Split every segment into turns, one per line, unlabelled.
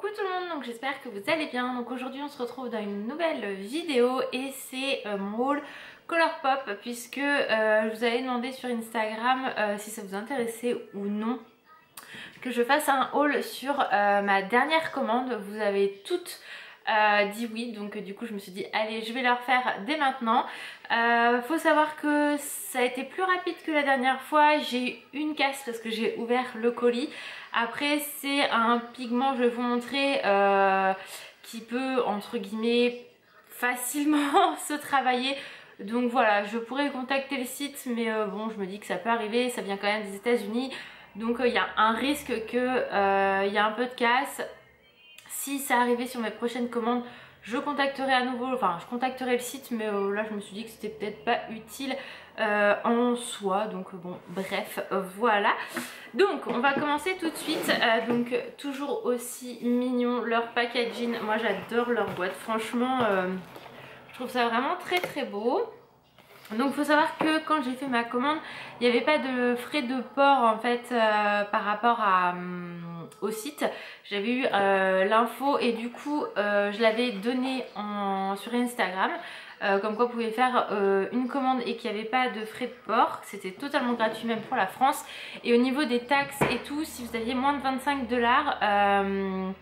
Coucou tout le monde, donc j'espère que vous allez bien. Donc aujourd'hui on se retrouve dans une nouvelle vidéo et c'est mon haul Colourpop puisque je vous avais demandé sur Instagram si ça vous intéressait ou non que je fasse un haul sur ma dernière commande. Vous avez toutes dit oui, donc du coup je me suis dit allez, je vais leur faire dès maintenant. Faut savoir que ça a été plus rapide que la dernière fois. J'ai eu une casse parce que j'ai ouvert le colis. Après c'est un pigment, je vais vous montrer, qui peut entre guillemets facilement se travailler. Donc voilà, je pourrais contacter le site, mais bon, je me dis que ça peut arriver, ça vient quand même des États-Unis. Donc il y a un risque que y a un peu de casse. Si ça arrivait sur mes prochaines commandes, je contacterai à nouveau, enfin je contacterai le site, mais là je me suis dit que c'était peut-être pas utile en soi. Donc bon, bref, voilà. Donc on va commencer tout de suite. Donc toujours aussi mignon leur packaging. Moi j'adore leur boîte, franchement je trouve ça vraiment très très beau. Donc il faut savoir que quand j'ai fait ma commande, il n'y avait pas de frais de port en fait par rapport au site. J'avais eu l'info et du coup je l'avais donné sur Instagram. Comme quoi vous pouvez faire une commande et qu'il n'y avait pas de frais de port. C'était totalement gratuit même pour la France. Et au niveau des taxes et tout, si vous aviez moins de 25 $,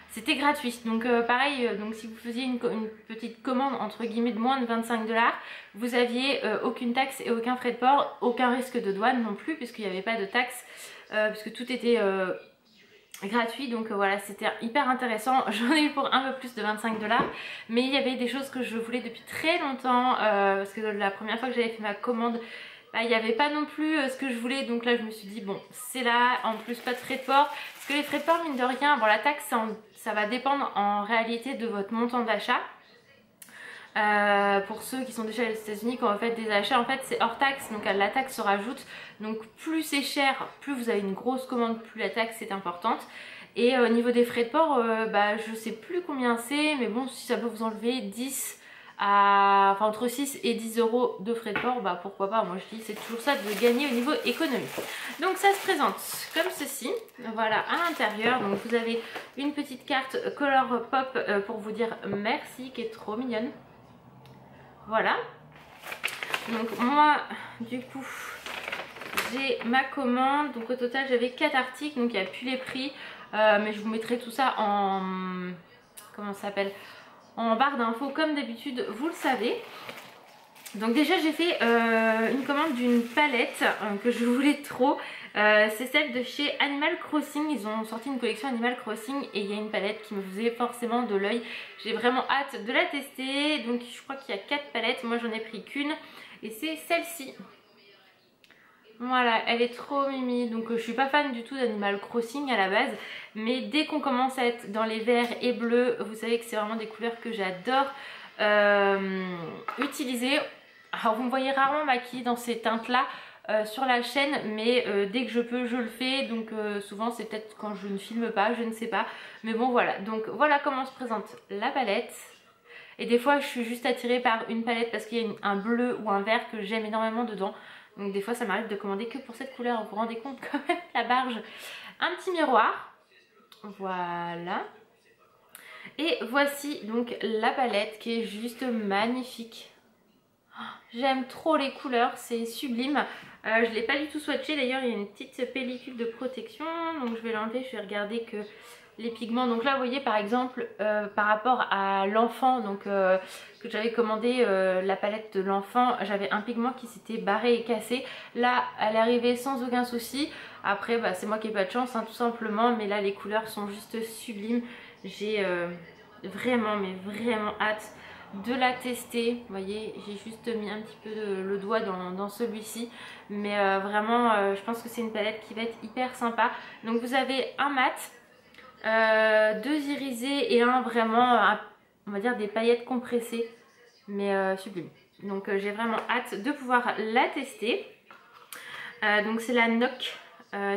c'était gratuit. Donc pareil, donc si vous faisiez une petite commande entre guillemets de moins de 25 $, vous aviez aucune taxe et aucun frais de port, aucun risque de douane non plus puisqu'il n'y avait pas de taxe, puisque tout était gratuit. Donc voilà, c'était hyper intéressant. J'en ai eu pour un peu plus de 25 $, mais il y avait des choses que je voulais depuis très longtemps, parce que la première fois que j'avais fait ma commande, il n'y avait pas non plus ce que je voulais. Donc là je me suis dit bon, c'est là, en plus pas de frais de port, parce que les frais de port mine de rien, bon la taxe ça va dépendre en réalité de votre montant d'achat. Pour ceux qui sont déjà aux États-Unis, quand vous faites des achats, en fait c'est hors taxe, donc la taxe se rajoute. Donc plus c'est cher, plus vous avez une grosse commande, plus la taxe est importante. Et au niveau des frais de port, je sais plus combien c'est, mais bon, si ça peut vous enlever 10 enfin entre 6 et 10 € de frais de port, pourquoi pas. Moi je dis c'est toujours ça de gagner au niveau économique. Donc ça se présente comme ceci, voilà à l'intérieur. Donc vous avez une petite carte Colourpop pour vous dire merci, qui est trop mignonne. Voilà, donc moi du coup j'ai ma commande. Donc au total j'avais 4 articles, donc il n'y a plus les prix, mais je vous mettrai tout ça en, comment ça s'appelle, en barre d'infos comme d'habitude, vous le savez. Donc déjà j'ai fait une commande d'une palette que je voulais trop. C'est celle de chez Animal Crossing. Ils ont sorti une collection Animal Crossing et il y a une palette qui me faisait forcément de l'œil. J'ai vraiment hâte de la tester. Donc je crois qu'il y a 4 palettes, moi j'en ai pris qu'une et c'est celle-ci. Voilà, elle est trop mimi. Donc je suis pas fan du tout d'Animal Crossing à la base, mais dès qu'on commence à être dans les verts et bleus, vous savez que c'est vraiment des couleurs que j'adore utiliser. Alors vous me voyez rarement maquillée dans ces teintes là sur la chaîne, mais dès que je peux je le fais. Donc souvent c'est peut-être quand je ne filme pas, je ne sais pas, mais bon voilà. Donc voilà comment se présente la palette. Et des fois je suis juste attirée par une palette parce qu'il y a un bleu ou un vert que j'aime énormément dedans. Donc des fois ça m'arrive de commander que pour cette couleur. Vous vous rendez compte quand même la barge. Un petit miroir, voilà. Et voici donc la palette qui est juste magnifique. J'aime trop les couleurs, c'est sublime. Je ne l'ai pas du tout swatché, d'ailleurs il y a une petite pellicule de protection, donc je vais l'enlever, je vais regarder que les pigments. Donc là vous voyez par exemple par rapport à l'enfant, donc que j'avais commandé la palette de l'enfant, j'avais un pigment qui s'était barré et cassé. Là elle est arrivée sans aucun souci. Après c'est moi qui n'ai pas de chance tout simplement, mais là les couleurs sont juste sublimes. J'ai vraiment mais vraiment hâte de la tester. Vous voyez, j'ai juste mis un petit peu le doigt dans celui-ci, mais vraiment je pense que c'est une palette qui va être hyper sympa. Donc vous avez un mat, 2 irisés et un vraiment on va dire des paillettes compressées, mais sublime. Donc j'ai vraiment hâte de pouvoir la tester. Donc c'est la NOC,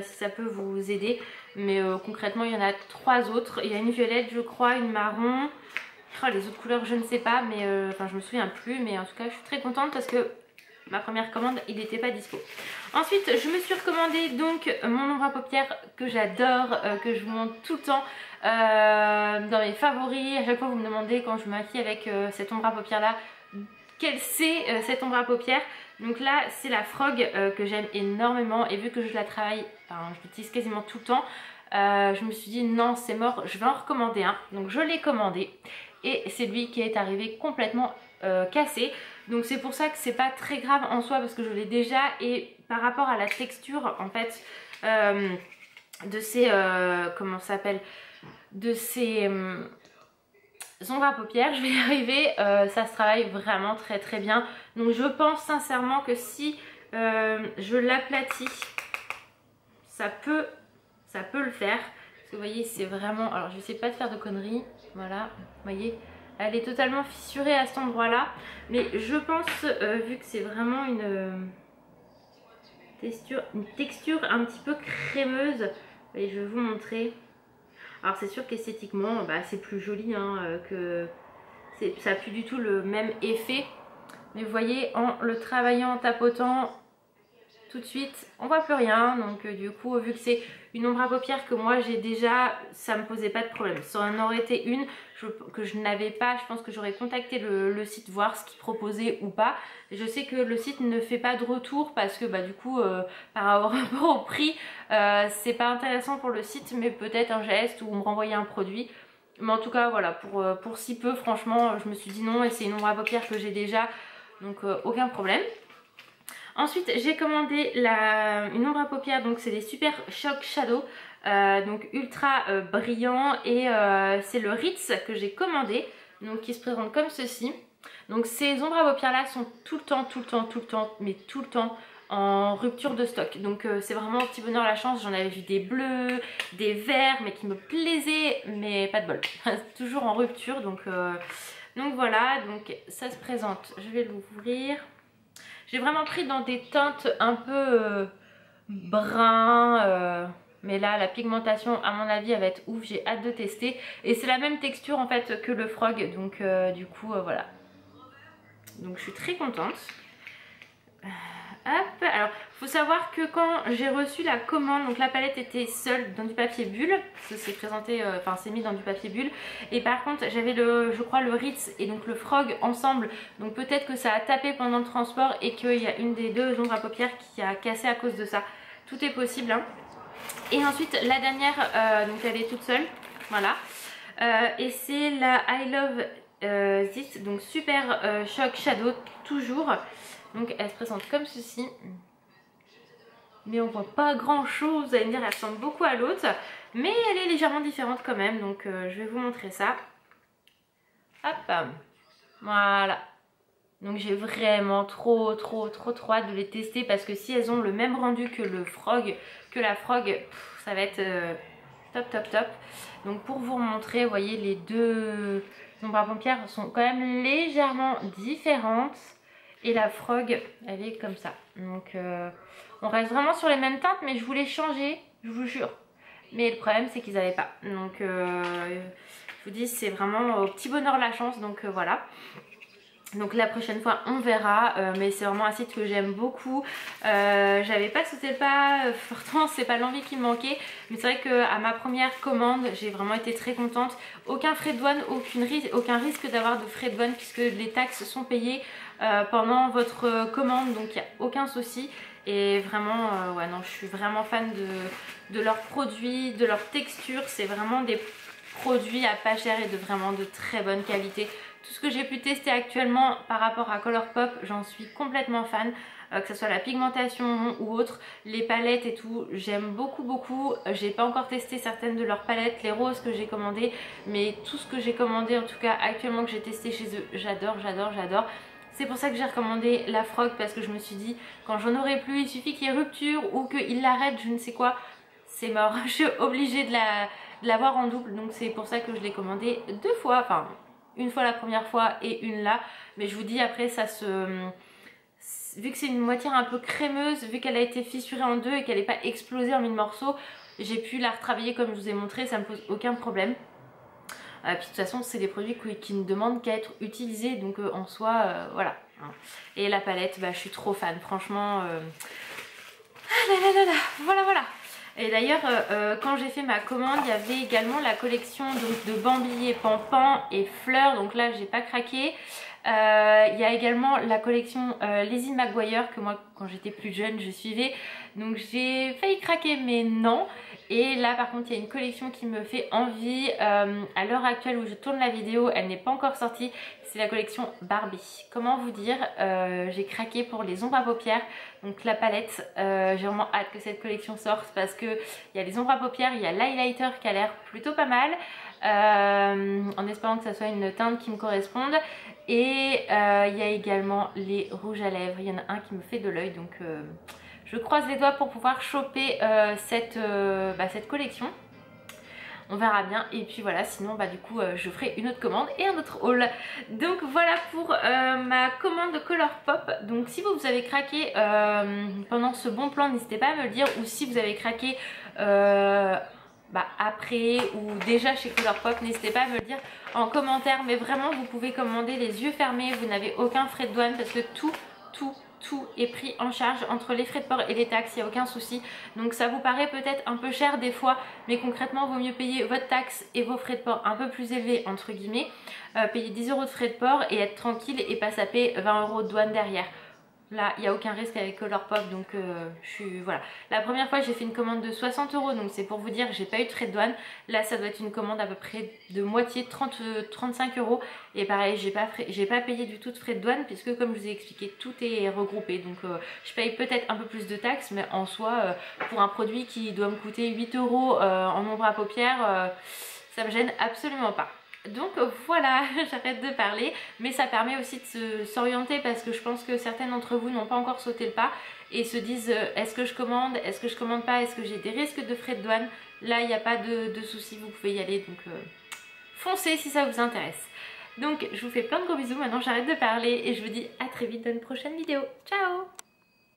si ça peut vous aider, mais concrètement il y en a 3 autres. Il y a une violette je crois, une marron. Oh, les autres couleurs je ne sais pas, mais enfin je me souviens plus, mais en tout cas je suis très contente parce que ma première commande il n'était pas dispo. Ensuite je me suis recommandé donc mon ombre à paupières que j'adore, que je vous montre tout le temps, dans mes favoris. À chaque fois vous me demandez quand je me maquille avec cet ombre à paupières là, quelle c'est cette ombre à paupières. Donc là c'est la Frog que j'aime énormément, et vu que je la travaille, enfin je l'utilise quasiment tout le temps, je me suis dit non c'est mort, je vais en recommander un. Donc je l'ai commandé et c'est lui qui est arrivé complètement cassé. Donc c'est pour ça que c'est pas très grave en soi parce que je l'ai déjà, et par rapport à la texture en fait de ces comment ça s'appelle, de ces ombres à paupières, je vais y arriver, ça se travaille vraiment très très bien. Donc je pense sincèrement que si je l'aplatis, ça peut le faire. Parce que vous voyez c'est vraiment, alors je vais essayer pas de faire de conneries, voilà, vous voyez elle est totalement fissurée à cet endroit là, mais je pense vu que c'est vraiment une texture un petit peu crémeuse, et je vais vous montrer. Alors c'est sûr qu'esthétiquement bah, c'est plus joli hein, que ça n'a plus du tout le même effet, mais vous voyez en le travaillant, en tapotant, tout de suite on voit plus rien. Donc du coup vu que c'est une ombre à paupières que moi j'ai déjà, ça me posait pas de problème. Ça en aurait été une que je n'avais pas, je pense que j'aurais contacté le site voir ce qu'ils proposaient ou pas. Je sais que le site ne fait pas de retour parce que bah du coup par rapport au prix c'est pas intéressant pour le site, mais peut-être un geste ou me renvoyer un produit. Mais en tout cas voilà, pour si peu franchement je me suis dit non, et c'est une ombre à paupières que j'ai déjà, donc aucun problème. Ensuite j'ai commandé une ombre à paupières, donc c'est des Super Shock Shadow, donc ultra brillant, et c'est le Ritz que j'ai commandé, donc qui se présente comme ceci. Donc ces ombres à paupières là sont tout le temps en rupture de stock. Donc c'est vraiment un petit bonheur la chance, j'en avais vu des bleus, des verts, mais qui me plaisaient, mais pas de bol, toujours en rupture. Donc voilà, donc ça se présente, je vais l'ouvrir. J'ai vraiment pris dans des teintes un peu brun, mais là la pigmentation à mon avis elle va être ouf, j'ai hâte de tester. Et c'est la même texture en fait que le Frog, donc du coup voilà. Donc je suis très contente. Hop, alors faut savoir que quand j'ai reçu la commande, donc la palette était seule dans du papier bulle, c'est présenté, enfin c'est mis dans du papier bulle, et par contre j'avais je crois le Ritz et donc le Frog ensemble, donc peut-être que ça a tapé pendant le transport et qu'il y a une des deux ombres à paupières qui a cassé à cause de ça. Tout est possible hein. Et ensuite la dernière, donc elle est toute seule, voilà, et c'est la I Love This, donc Super Shock Shadow toujours. Donc elle se présente comme ceci, mais on voit pas grand chose, vous allez me dire elle ressemble beaucoup à l'autre, mais elle est légèrement différente quand même, donc je vais vous montrer ça. Hop, voilà. Donc j'ai vraiment trop hâte de les tester, parce que si elles ont le même rendu que la Frog, ça va être top. Donc pour vous montrer, vous voyez les deux ombres à paupières sont quand même légèrement différentes. Et la Frog elle est comme ça, donc on reste vraiment sur les mêmes teintes, mais je voulais changer, je vous jure, mais le problème c'est qu'ils n'avaient pas, donc je vous dis c'est vraiment au petit bonheur la chance, donc voilà. Donc la prochaine fois on verra, mais c'est vraiment un site que j'aime beaucoup. J'avais pas sauté le pas, pourtant c'est pas l'envie qui me manquait, mais c'est vrai qu'à ma première commande j'ai vraiment été très contente. Aucun frais de douane, aucun risque d'avoir de frais de douane puisque les taxes sont payées pendant votre commande, donc il n'y a aucun souci. Et vraiment ouais non, je suis vraiment fan de leurs produits, de leur texture. C'est vraiment des produits à pas cher et vraiment de très bonne qualité. Tout ce que j'ai pu tester actuellement par rapport à Colourpop, j'en suis complètement fan, que ce soit la pigmentation ou autre, les palettes et tout, j'aime beaucoup. J'ai pas encore testé certaines de leurs palettes, les roses que j'ai commandées, mais tout ce que j'ai commandé en tout cas actuellement que j'ai testé chez eux, j'adore. C'est pour ça que j'ai recommandé la Frog, parce que je me suis dit quand j'en aurai plus, il suffit qu'il y ait rupture ou qu'il l'arrête, je ne sais quoi, c'est mort, je suis obligée de l'avoir en double, donc c'est pour ça que je l'ai commandé deux fois, enfin une fois la première fois et une là, mais je vous dis après ça vu que c'est une moitié un peu crémeuse, vu qu'elle a été fissurée en deux et qu'elle n'est pas explosée en mille morceaux, j'ai pu la retravailler comme je vous ai montré, ça me pose aucun problème. Puis de toute façon c'est des produits qui ne demandent qu'à être utilisés, donc en soi voilà. Et la palette, bah, je suis trop fan franchement. Ah là là là là, voilà. Et d'ailleurs quand j'ai fait ma commande il y avait également la collection donc, de Bambi et Pampan et Fleurs, donc là j'ai pas craqué. Il y a également la collection Lizzie McGuire que moi quand j'étais plus jeune je suivais, donc j'ai failli craquer mais non. Et là par contre il y a une collection qui me fait envie, à l'heure actuelle où je tourne la vidéo elle n'est pas encore sortie, c'est la collection Barbie. Comment vous dire, j'ai craqué pour les ombres à paupières, donc la palette, j'ai vraiment hâte que cette collection sorte parce que il y a les ombres à paupières, il y a l'highlighter qui a l'air plutôt pas mal, en espérant que ça soit une teinte qui me corresponde. Et il y a également les rouges à lèvres, il y en a un qui me fait de l'œil, donc je croise les doigts pour pouvoir choper cette collection. On verra bien, et puis voilà, sinon bah du coup je ferai une autre commande et un autre haul. Donc voilà pour ma commande de Colourpop. Donc si vous avez craqué pendant ce bon plan, n'hésitez pas à me le dire, ou si vous avez craqué après ou déjà chez Colourpop, n'hésitez pas à me le dire en commentaire. Mais vraiment vous pouvez commander les yeux fermés, vous n'avez aucun frais de douane parce que tout est pris en charge entre les frais de port et les taxes, il n'y a aucun souci. Donc ça vous paraît peut-être un peu cher des fois, mais concrètement vaut mieux payer votre taxe et vos frais de port un peu plus élevés entre guillemets, payer 10 € de frais de port et être tranquille et pas saper 20 € de douane derrière. Là il n'y a aucun risque avec Colourpop, donc voilà. La première fois j'ai fait une commande de 60 €, donc c'est pour vous dire que j'ai pas eu de frais de douane. Là ça doit être une commande à peu près de moitié, 35 €. Et pareil j'ai pas payé du tout de frais de douane puisque comme je vous ai expliqué tout est regroupé. Donc je paye peut-être un peu plus de taxes, mais en soi pour un produit qui doit me coûter 8 € en ombre à paupières, ça me gêne absolument pas. Donc voilà, j'arrête de parler, mais ça permet aussi de s'orienter parce que je pense que certaines d'entre vous n'ont pas encore sauté le pas et se disent est-ce que je commande, est-ce que je commande pas, est-ce que j'ai des risques de frais de douane. Là il n'y a pas de souci, vous pouvez y aller, donc foncez si ça vous intéresse. Donc je vous fais plein de gros bisous, maintenant j'arrête de parler et je vous dis à très vite dans une prochaine vidéo. Ciao!